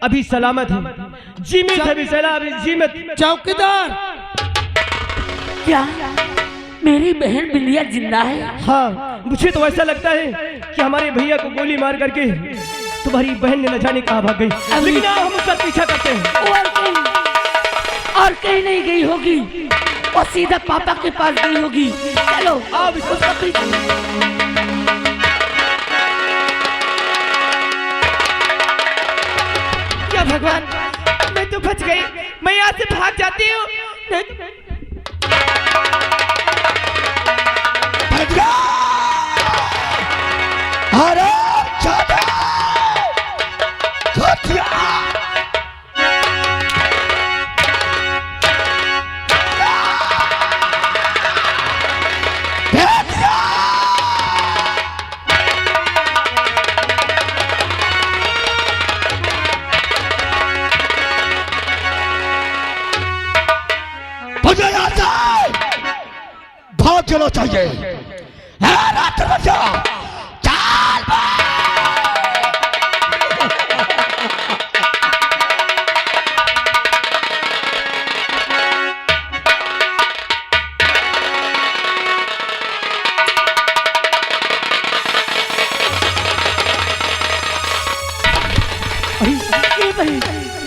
अभी सलामत है, जीवित है बिसला, अभी जीवित। चौकीदार, क्या मेरी बहन बिलिया जिंदा है? हाँ, मुझे तो ऐसा लगता है कि हमारे भैया को गोली मार करके तुम्हारी बहन ने न जाने कहाँ भाग गई, लेकिन हम उसका पीछा करते हैं। और कहीं नहीं गई होगी, और सीधा पापा के पास गई होगी। चलो आप उसका क्या भगवान, मैं तो बच गई, मैं यहाँ से भाग जाती हूँ। अरे चाचा, चाचा, मुझे यहाँ से भाग चलो चाहिए। रात बचा, चाल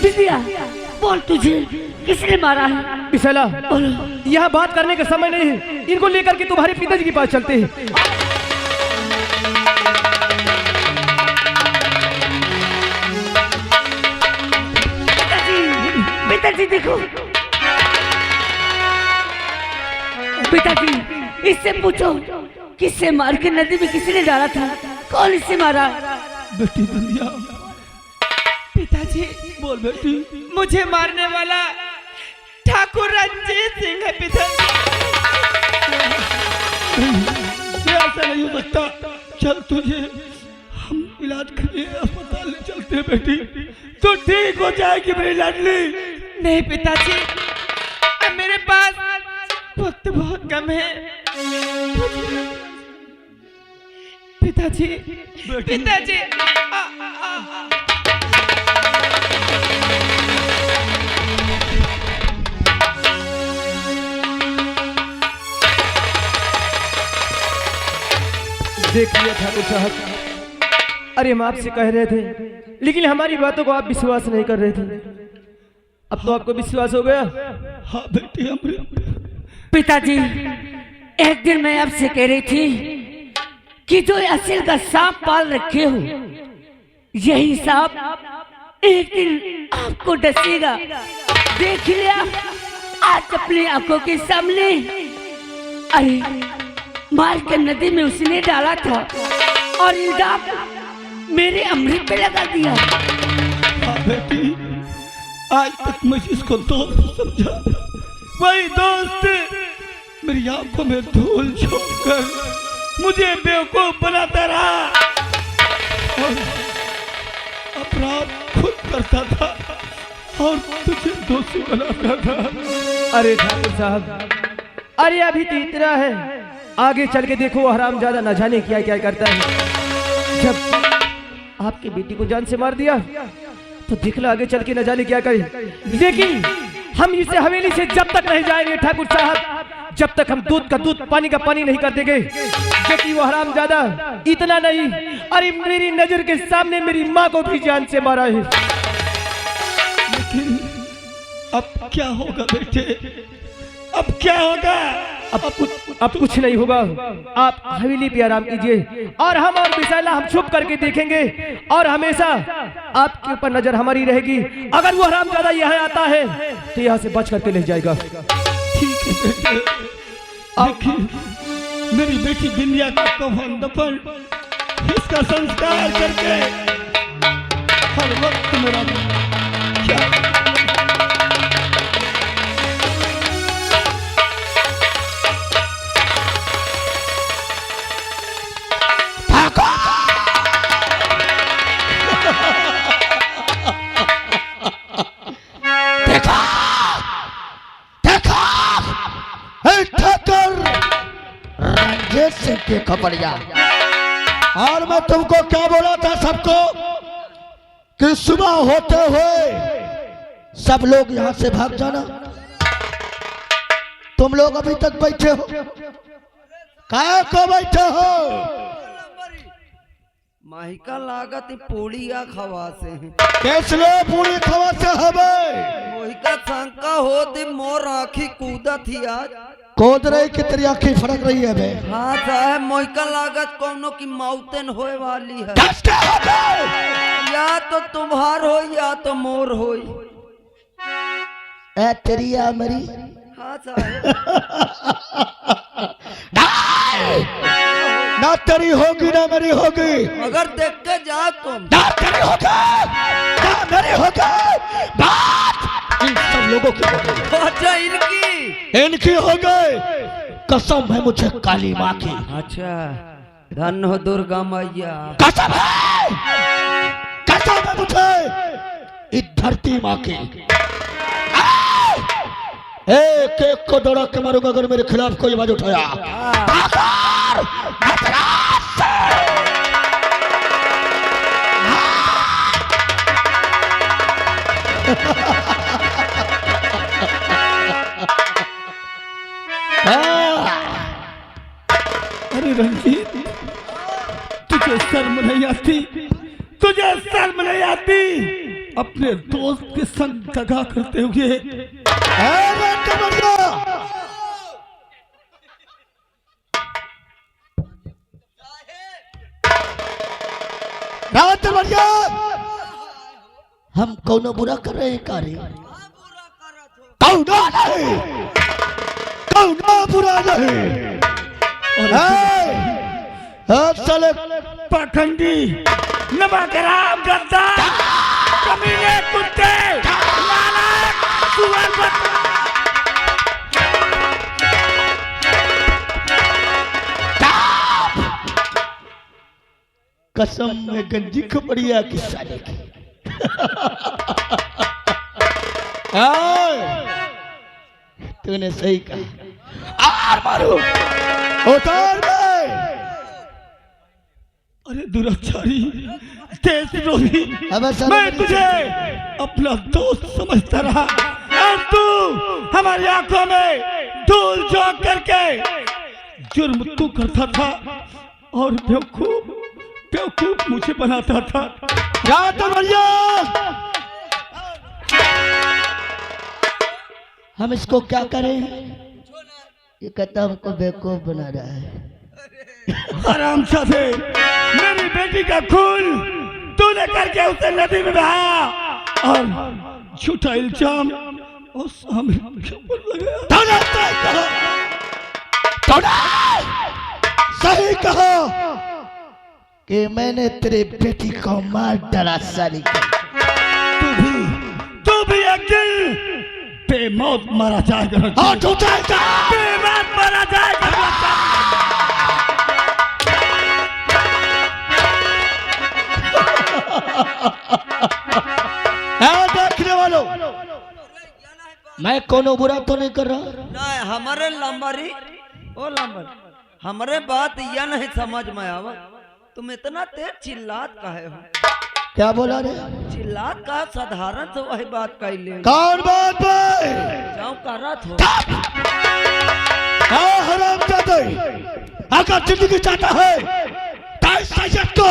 बिटिया, बोल तुझे किसने मारा है? बिसला, यहाँ बात करने का समय नहीं है, इनको लेकर के तुम्हारे पिताजी के पास चलते हैं। पिताजी देखो, पिताजी इससे पूछो किससे मार के नदी में किसने डाला था, कौन इससे मारा? बेटी बिलिया, पिताजी बोल बेटी। मुझे मारने वाला ठाकुर रंजीत सिंह है पिताजी। ऐसा नहीं हो सकता, चल तुझे हम इलाज के लिए अस्पताल ले चलते हैं बेटी, तो ठीक हो जाएगी मेरी लाडली। नहीं पिताजी, अब मेरे पास वक्त बहुत कम है। पिताजी, पिताजी, देख लिया ठाकुर साहब, अरे हम आपसे कह रहे थे, लेकिन हमारी बातों को आप विश्वास नहीं कर रहे थे। अब तो आपको विश्वास हो गया। हाँ बेटी, पिताजी, एक दिन मैं आपसे कह रही थी कि जो असील का सांप पाल रखे हो, यही सांप एक दिन आपको डसेगा। देख लिया आज अपनी आंखों के सामने। अरे मार के नदी में उसने डाला था और इल्जाम मेरे अमृत पे लगा दिया। हाँ बेटी, आज तक मैं इसको दोस्त समझा, वही दोस्त मेरी आंखों में धूल झोंककर मुझे बेवकूफ बनाता रहा और अपराध खुद करता था और तुझे दोषी बनाता था। अरे ठाकुर साहब, अरे अभी तो इतना है, आगे चल के देखो हरामजादा न जाने क्या क्या करता है। जब आपकी बेटी को जान से मार दिया तो देख लो आगे चल के न जाने क्या करे। लेकिन हम इसे हवेली से जब तक नहीं जाएंगे ठाकुर साहब, जब तक हम दूध का दूध पानी का पानी नहीं कर देंगे। क्योंकि वो हरामजादा इतना नहीं, अरे मेरी नजर के सामने मेरी माँ को भी जान से मारा है। लेकिन अब क्या होगा बेटे, अब क्या होगा? अब कुछ नहीं होगा। आप हवेली पे आराम कीजिए और हम और विशाला हम छुप करके देखेंगे और हमेशा आपके ऊपर नजर हमारी रहेगी। अगर वो हरामजादा यहाँ आता है तो यहाँ से बच करके ले जाएगा। ठीक है बेटे, देखिए मेरी बेटी बिलिया का कफन दफन इसका संस्कार करके हर वक्त मेरा क्या के खपड़िया। और मैं तुमको क्या बोला था सबको कि सुबह होते हुए सब लोग यहां से भाग जाना। तुम लोग अभी तक बैठे हो, काय को बैठे हो? माहिका लागत ही पूड़िया खवा से हैं। कैसले पूरी खवा से हवे मोहिका शंका होती मोर आँखी कूदा थी आज। कोद रही कि तेरी आंखें फड़क रही है बे? हाँ साहब, मोहिका लागत कौनो की माउतेन होए वाली है। कैसे होवे? या तो तुम्हार हो या तो मोर हो। ए तेरी या मरी? हाँ साहब। ना तेरी होगी ना मेरी होगी। अगर देख के जा तुम ना तेरी होगी ना मेरी होगी। बात इन सब लोगों की होगी। अच्छा इनकी हो गए। कसम है मुझे काली माँ की। अच्छा, धन हो दुर्गा मैया। कसम है मुझे इस धरती माँ की। एक एक को दौड़ा के मारूंगा अगर मेरे खिलाफ कोई आवाज उठाया। अरे रंजीत, तुझे शर्म नहीं आती? तुझे शर्म नहीं आती अपने दोस्त के संग दगा करते हुए? हम कौन बुरा कर रहे हैं कार्य? कौना नहीं, कौना बुरा नहीं। चले पाखंडी, नवागराम, गद्दार, कमीने, कुत्ते, नालायक, सुअर, कसम में गंजी खपड़िया की साले की। तूने सही कहा। आर मारो, उतार दे। अरे दुराचारी, देशद्रोही, मैं तुझे अपना दोस्त समझता रहा और तू हमारी आंखों में धूल झोंक करके जुर्म तू करता था और बेवकूफ मुझे बनाता था। हम इसको क्या करें? ये कहता हमको बेवकूफ बना रहा है। हरामजादे, मेरी बेटी का खून तूने करके उसे नदी में बहाया और झूठा इल्जाम उस आमिर के ऊपर लगाया। सही कहा कि मैंने तेरे बेटी को मार डाला साली को। तू भी एक दिन बेमौत मारा जाएगा। बेमौत मारा जाएगा। देखने वालों, मैं कोनो बुरा तो नहीं कर रहा। नहीं, हमारे लंबरी ओ लंबर, हमारे बात यह नहीं समझ में आवा, तुम इतना तेज चिल्लात काहे हो? क्या बोला रे? चिल्लात का साधारण से वही बात कह ले। कौन बात भाई? जाओ करत हो। हरामजादे, अगर जिंदगी चाहता है सैयद को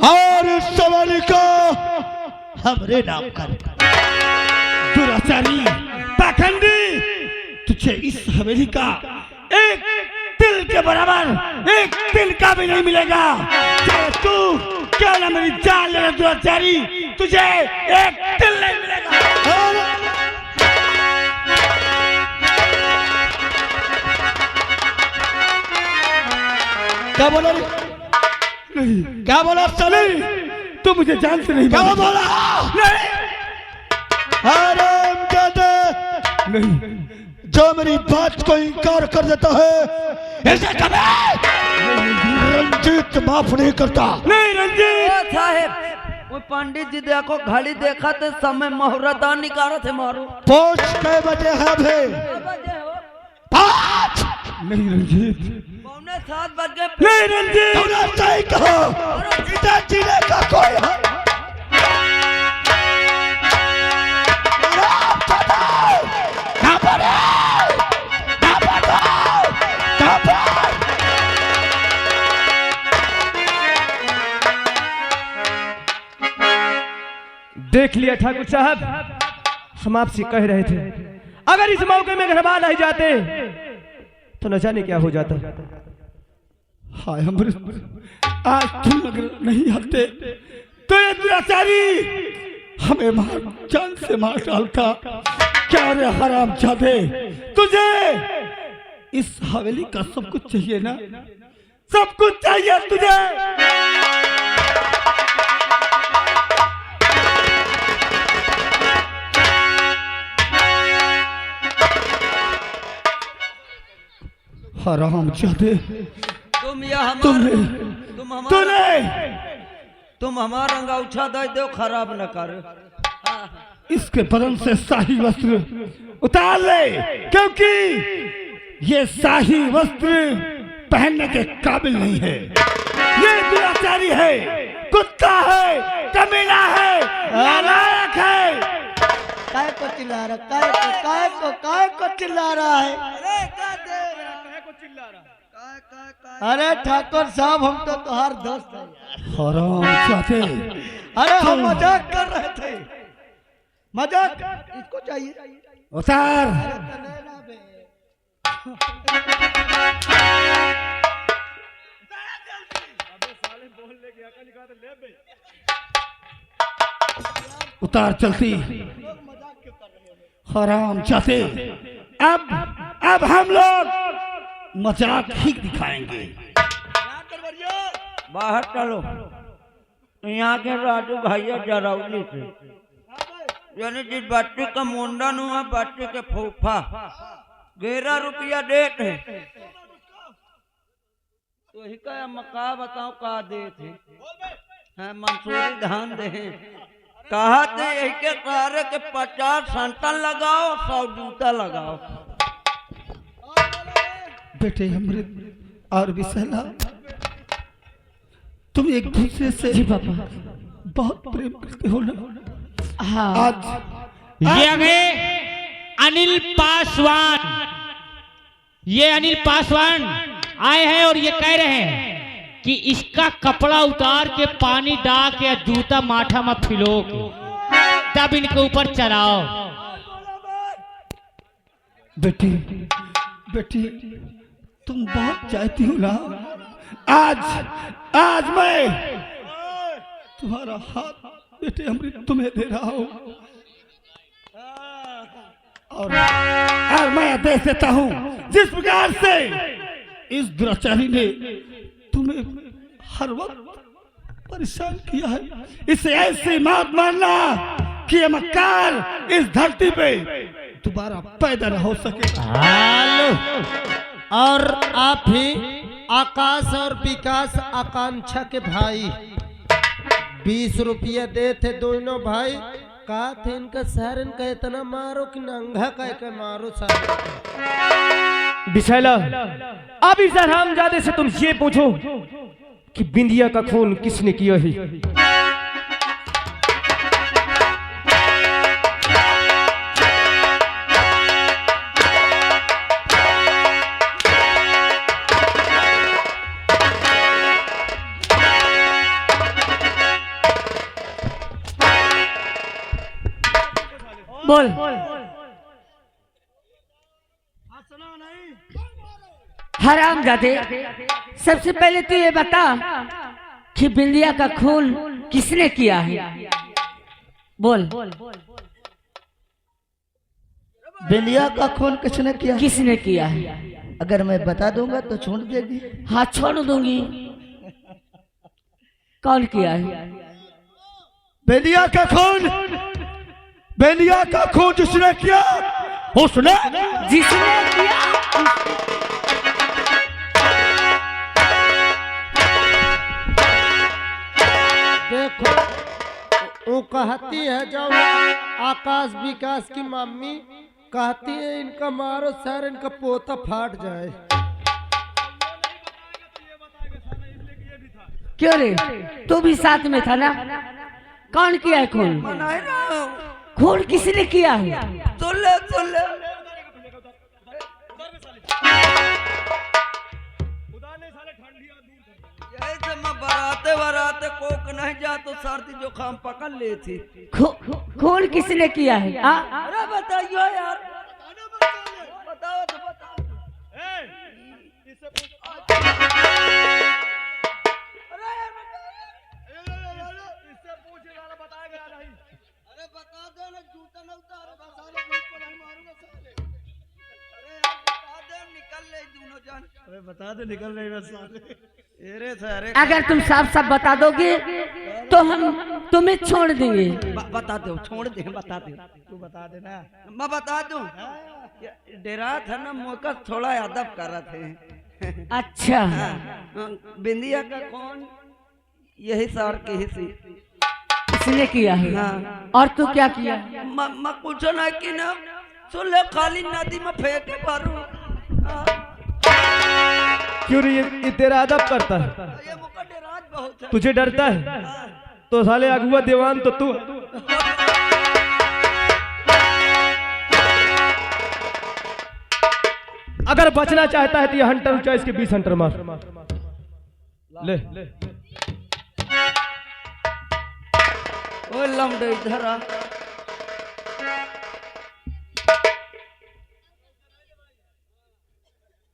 और इस सवाली को हमरे नाम कर। दुराचारी, पाखंडी, तुझे इस हवेली का एक तिल के बराबर एक तिल का भी नहीं मिलेगा। चाहे तू क्या ना मेरी जान लेना दुराचारी, तुझे एक तिल नहीं मिलेगा। क्या बोला रे? नहीं, क्या बोला साले? तू मुझे जान से नहीं क्या मारा। बोला? नहीं, हरामजादे, नहीं, जो मेरी बात को इनकार कर देता है ऐसे कभी रंजीत माफ नहीं करता। नहीं रंजीत। ओ साहेब, वो पंडित जी देखो घड़ी देखा तो समय मुहूर्त निकाला थे मारो। पहुंच कै बजे है भे? 5। नहीं रंजीत। 7 बज गए। नहीं रंजीत। तूने सही कहा, इधर जीने का कोई है देख लिया ठाकुर साहब, हम आपसे कह रहे थे अगर इस मौके में घरवाल आ जाते तो न जाने क्या हो जाता। हाय अमृत, आज तुम अगर नहीं आते तो ये दुराचारी हमें मार जान से मार डालता। क्या रे हरामजादे, तुझे इस हवेली का सब कुछ चाहिए ना? सब कुछ चाहिए तुझे। हरामजादे, तुम या तुमने तुम हमारा अंगूठा दे दो, खराब न कर। इसके बदन से शाही वस्त्र उतार ले, क्योंकि ये शाही वस्त्र पहनने के काबिल नहीं है। ये दुराचारी है, कुत्ता है, कमीना है, नालायक है। काय को चिल्ला रहा, काय को चिल्ला रहा है? अरे ठाकुर साहब, हम तो तुम्हार दोस्त हैं। हरामजादे, अरे हम मजाक कर रहे थे, मजाक। इसको चाहिए उतार। उतार चलती। हरामजादे, अब हम लोग मजाक ही दिखाएंगे। बाहर चलो। यहाँ के राजू भैया जरौली थे, यानी जिस बच्चे का मुंडन हुआ बच्चे के फूफा 11 रुपया देते हैं। तो ही का मका बताओ का दे थे? हाँ, मंसूरी धान दे। कहा थे यही के सारे के 50 संतन लगाओ, 100 जूता लगाओ। बेटे अमृत और विशाला, तुम एक दूसरे से जी पापा। बहुत प्रेम करते हो ना? हाँ। आज ये गए अनिल पासवान, ये अनिल पासवान आए हैं और ये कह रहे हैं कि इसका कपड़ा उतार के पानी डाल के जूता माथा में फिलो के तब इनके ऊपर चढ़ाओ। बेटी, बेटी तुम बहुत चाहती हो ना? आज मैं तुम्हारा हाथ बेटे अमृत तुम्हें दे रहा हूँ, और मैं दे देता हूँ जिस प्रकार से इस दुराचारी ने तुम्हें हर वक्त परेशान किया है। इसे ऐसी मौत मारना कि ये मक्कार इस धरती पे दोबारा पैदा न हो सके। और आप ही आकाश और विकास आकांक्षा के भाई 20 रुपया दे थे दोनों भाई। कहा थे इनका सर इनका इतना मारो कि नंगा कह मारो सर। विशाला, अब इस हरामजादे से तुम ये पूछो कि बिंदिया का खून किसने किया है? बोल। हरामजादे, सबसे पहले तो ये बता कि बिंदिया का खून किसने किया है? बोल। बिंदिया का खून किसने किया? किसने किया है? अगर मैं बता दूंगा तो छोड़ देगी। हाँ, छोड़ दूंगी। कौन किया है? बेलिया का खून, बेलिया का खून जिसने किया उसने, जिसने किया। देखो वो कहती है जब आकाश विकास की मम्मी कहती है इनका मारो सर इनका पोता फाट जाए। क्यों रे, तू भी साथ में था ना? कौन किया है खून? मनाए ना, खून किसने किया है? सुन ले सुन ले। यही से मैं बराते बराते कोक नहीं जा तो सर्दी जुकाम पकड़ ले थी। खून किसने किया है? अरे बताइयो यार, बताओ तो बताओ। अरे बता दे ना, जूता न उतार, साले मुंह पर नहीं मारूंगा साले। अरे यार बता दे, निकल ले दोनों जान। अरे बता दे, निकल रही बस साले। अरे सारे अगर तुम साफ साफ बता दोगे तो हम तुम्हें छोड़ देंगे। बता दो, छोड़ दे, बता दे, तू बता दे ना। मैं बता दूं। डेरा था ना, मौका थोड़ा अदब कर रहे थे। अच्छा, बिंदिया का कौन? यही सार के ही सी इसने किया है। हाँ। और तू क्या किया? मैं कुछ ना कि ना, सुन ले, खाली नदी में फेंक मारू। क्यों रे ये तेरा अदब करता है? ये मुका डेराज बहुत है। तुझे डरता है? तो साले अगुआ दीवान तो तू। अगर बचना चाहता है तो ये हंटर चॉइस के 20 हंटर मार ले। ओ लमडे इधर आ।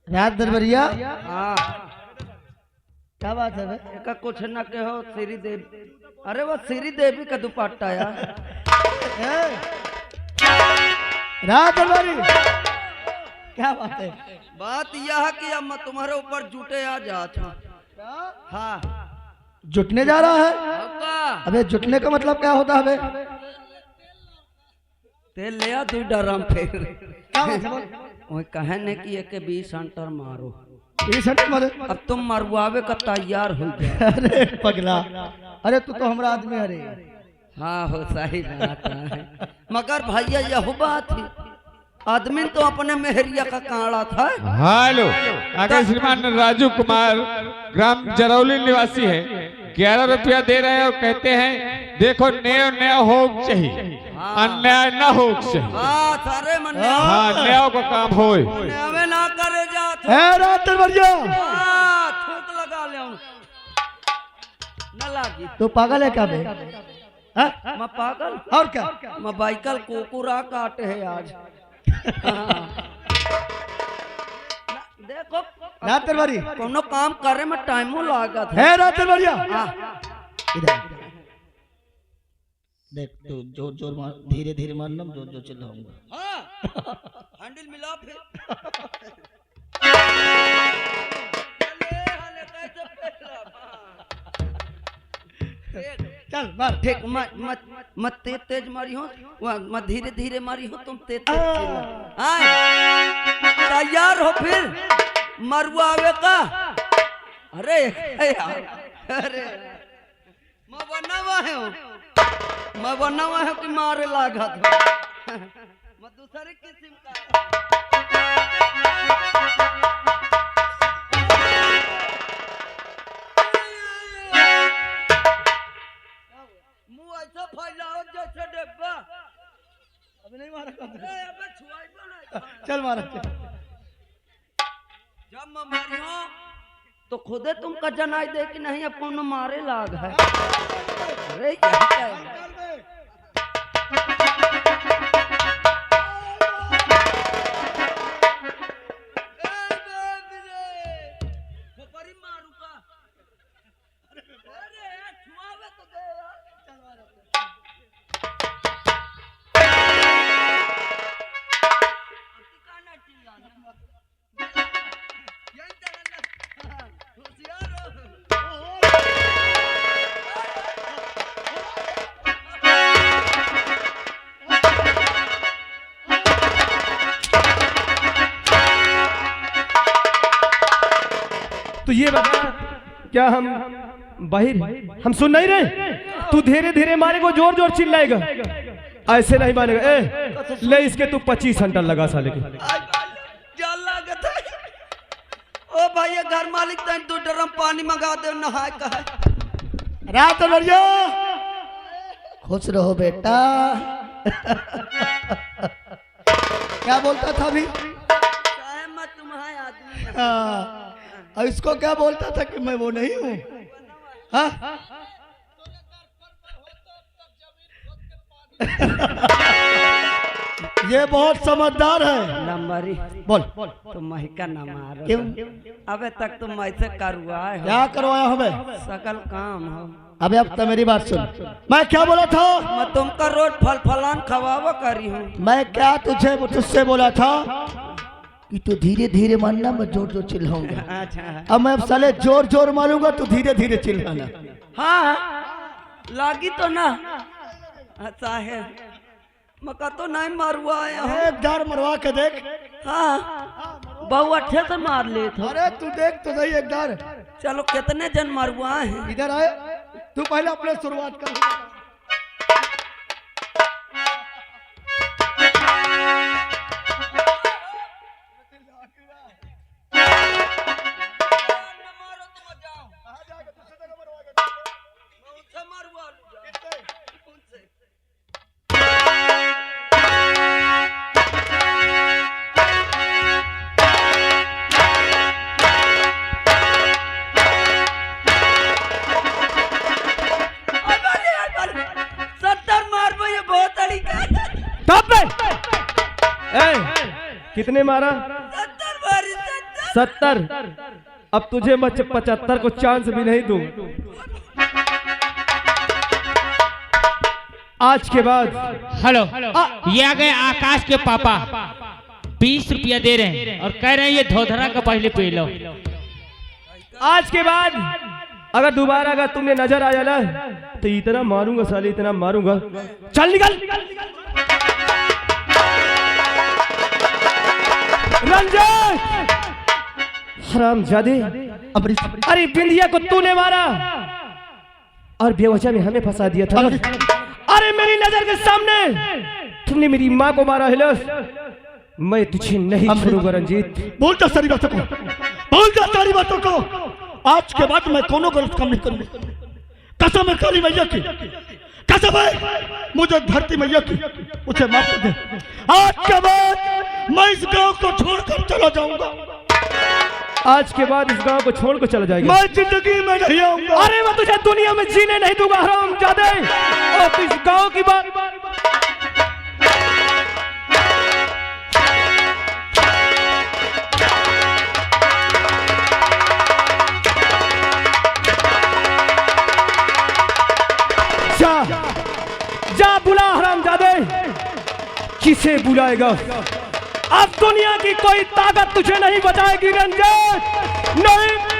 रात दरबरिया हाँ, क्या बात है बे? का कुछ न कहो श्री देवी। अरे वो श्री देवी का दुपट्टा यार। रात दरबारी क्या बात है? बात यह है कि अब मैं तुम्हारे ऊपर जूटे आ जाता। हाँ जुटने जा रहा है? का अबे जुटने का मतलब क्या होता है बे? तेल ले आ, तू डरम फिर क्या बात है बोल? वही कहे ने कि एक 20 हंटर मारो। 20 हंटर मारे? अब तुम मरवावे का तैयार हो जाए। अरे पगला, अरे तू तो हमारा आदमी है रे। हाँ हो, सही बात है। मगर भैया यह बात है, आदमी तो अपने मेहरिया का काड़ा था। हेलो, अगर श्रीमान राजू कुमार ग्राम जरौली निवासी है, 11 रुपया दे रहे हैं और कहते हैं देखो नया हो चाहिए, अन्याय न हो चाहिए। हाँ सारे मन हाँ, न्याय का काम हो। हमें ना करे जात। है रात दरबरिया, थूक लगा ले न लागी। तू पागल है क्या बे? हाँ? मैं पागल और क्या? मैं बाइकल कुकुरा काटे है आज। देखो रात दरबारी कोनो काम करे में टाइमो लागत है। रात दरबरिया हाँ। इधर देख, तू जोर जोर मार, धीरे धीरे मारना, जोर जोर चिल्लाऊंगा। हाँ। हैंडल मिला फिर। कैसे चल मार। ठीक, मत तेज मारी हो, मत धीरे धीरे मारी हो, तुम तेज तैयार हो फिर मरुआ आवे का। अरे अरे मैं बना हुआ है कि मारे लागा था। मैं दूसरे किस्म का मुंह ऐसा फैलाओ जैसे डिब्बा। अभी नहीं मारा कर। अबे छुआइबो नहीं। चल मारा। जब मैं मारियो तो खुदे तुमका जनाई दे कि नहीं अब कौन मारे लाग है। अरे यही क्या है? तो ये बता, क्या हम बाहर हम सुन नहीं रहे? तू धीरे धीरे मारेगा, जोर जोर चिल्लाएगा, ऐसे नहीं मारेगा। ए ले इसके तू 25 हंटर लगा साले के। क्या लागत है? ओ भाई ये घर मालिक तन 2 ड्रम पानी मंगा दे, नहाए का है। रात दरबरिया खुश रहो बेटा। क्या बोलता था अभी? चाहे मैं तुम्हारे आदमी हूं। हाँ, और इसको क्या बोलता था कि मैं वो नहीं हूँ? हाँ? ये बहुत समझदार है। नंबरी बोल तुम महिका न मारो। क्यों? अबे तक तुम ऐसे करवाए हो। क्या करवाया हमें? सकल काम हो। अबे अब तो मेरी बात सुन। मैं क्या बोला था? मैं तुमका रोज फल फलान खवावा करी हूँ। मैं क्या तुझसे बोला था कि तू धीरे धीरे मानना, मैं जोर जोर चिल्लाऊंगा। अच्छा अब मैं अब साले जोर जोर मारूंगा, तू धीरे धीरे चिल्लाना। हाँ लागी तो ना। अच्छा है मका तो नहीं मारुआ आया हूँ। एक दार मरवा के देख। हाँ बहु अच्छे से मार ले था। अरे तू देख तो सही एक दार। चलो कितने जन मारुआ हैं? इधर आए, तू पहले अपने शुरुआत कर। कितने मारा? 70। अब तुझे मैं 75 को चांस भी नहीं दूं। आज के बाद। हेलो, ये आ गए आकाश के पापा, 20 रुपया दे रहे हैं और कह रहे हैं ये धोधरा का पहले पी लो। आज के बाद अगर दोबारा अगर तुमने नजर आया ना तो इतना मारूंगा साले, इतना मारूंगा। चल निकल। रंजन हरामजादे, अरे बिंदिया को तूने मारा और बेवजह में हमें फंसा दिया था। अरे मेरी नजर के सामने तुमने मेरी माँ को मारा है। मैं तुझे नहीं छोड़ूंगा रंजीत। बोल जा सारी बातों को, बोल जा सारी बातों को। आज के बाद मैं कोनो गलत काम नहीं करूंगा। कसम है काली मैया की, कसम है मुझे धरती मैया की, मुझे माफ कर दे। आज के बाद मैं इस गांव को छोड़कर चला जाऊंगा। आज के बाद इस गांव को छोड़कर चला जाएगा। मैं जिंदगी में नहीं आऊंगा। अरे मैं तुझे दुनिया में जीने नहीं दूंगा हरामजादे। और इस गांव की बात जा बुला हरामजादे। किसे बुलाएगा? अब दुनिया की कोई ताकत तुझे नहीं बचाएगी रंजन, नहीं।